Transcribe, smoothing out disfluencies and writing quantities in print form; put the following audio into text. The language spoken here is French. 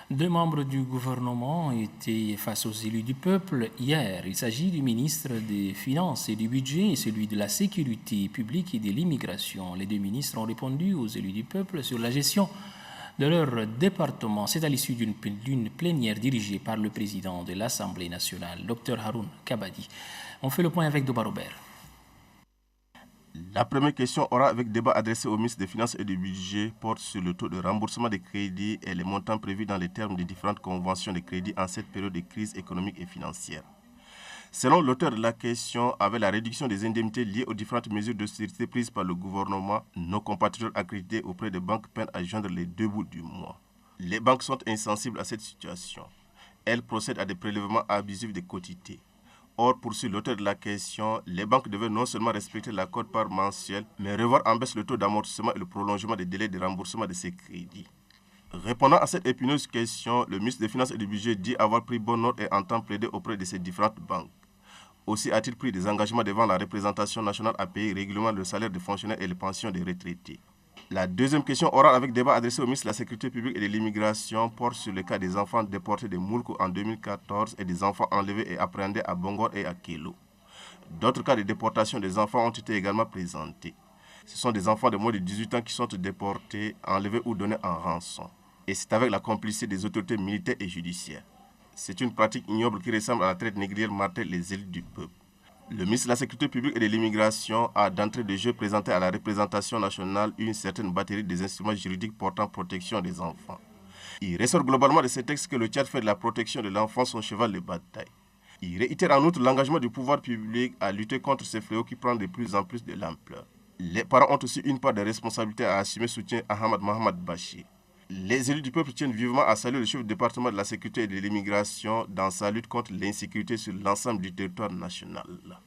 Deux membres du gouvernement étaient face aux élus du peuple hier. Il s'agit du ministre des Finances et du Budget et celui de la Sécurité publique et de l'Immigration. Les deux ministres ont répondu aux élus du peuple sur la gestion de leur département. C'est à l'issue d'une plénière dirigée par le président de l'Assemblée nationale, Dr Haroun Kabadi. On fait le point avec Doba Robert. La première question aura avec débat adressé au ministre des Finances et du Budget porte sur le taux de remboursement des crédits et les montants prévus dans les termes des différentes conventions de crédit en cette période de crise économique et financière. Selon l'auteur de la question, avec la réduction des indemnités liées aux différentes mesures d'austérité prises par le gouvernement, nos compatriotes accrédités auprès des banques peinent à joindre les deux bouts du mois. Les banques sont insensibles à cette situation. Elles procèdent à des prélèvements abusifs des quotités. Or, poursuit l'auteur de la question, les banques devaient non seulement respecter la quote-part mensuelle, mais revoir en baisse le taux d'amortissement et le prolongement des délais de remboursement de ces crédits. Répondant à cette épineuse question, le ministre des Finances et du Budget dit avoir pris bonne note et entend plaider auprès de ces différentes banques. Aussi a-t-il pris des engagements devant la représentation nationale à payer régulièrement le salaire des fonctionnaires et les pensions des retraités. La deuxième question orale avec débat adressé au ministre de la Sécurité publique et de l'Immigration porte sur le cas des enfants déportés de Moulkou en 2014 et des enfants enlevés et appréhendés à Bongor et à Kélo. D'autres cas de déportation des enfants ont été également présentés. Ce sont des enfants de moins de 18 ans qui sont déportés, enlevés ou donnés en rançon. Et c'est avec la complicité des autorités militaires et judiciaires. C'est une pratique ignoble qui ressemble à la traite négrière martèle les élites du peuple. Le ministre de la Sécurité publique et de l'Immigration a d'entrée de jeu présenté à la représentation nationale une certaine batterie des instruments juridiques portant protection des enfants. Il ressort globalement de ces textes que le Tchad fait de la protection de l'enfant son cheval de bataille. Il réitère en outre l'engagement du pouvoir public à lutter contre ces fléaux qui prennent de plus en plus de l'ampleur. Les parents ont aussi une part de responsabilité à assumer, soutient Ahmad Mohamed Bachir. Les élus du peuple tiennent vivement à saluer le chef du département de la sécurité et de l'immigration dans sa lutte contre l'insécurité sur l'ensemble du territoire national.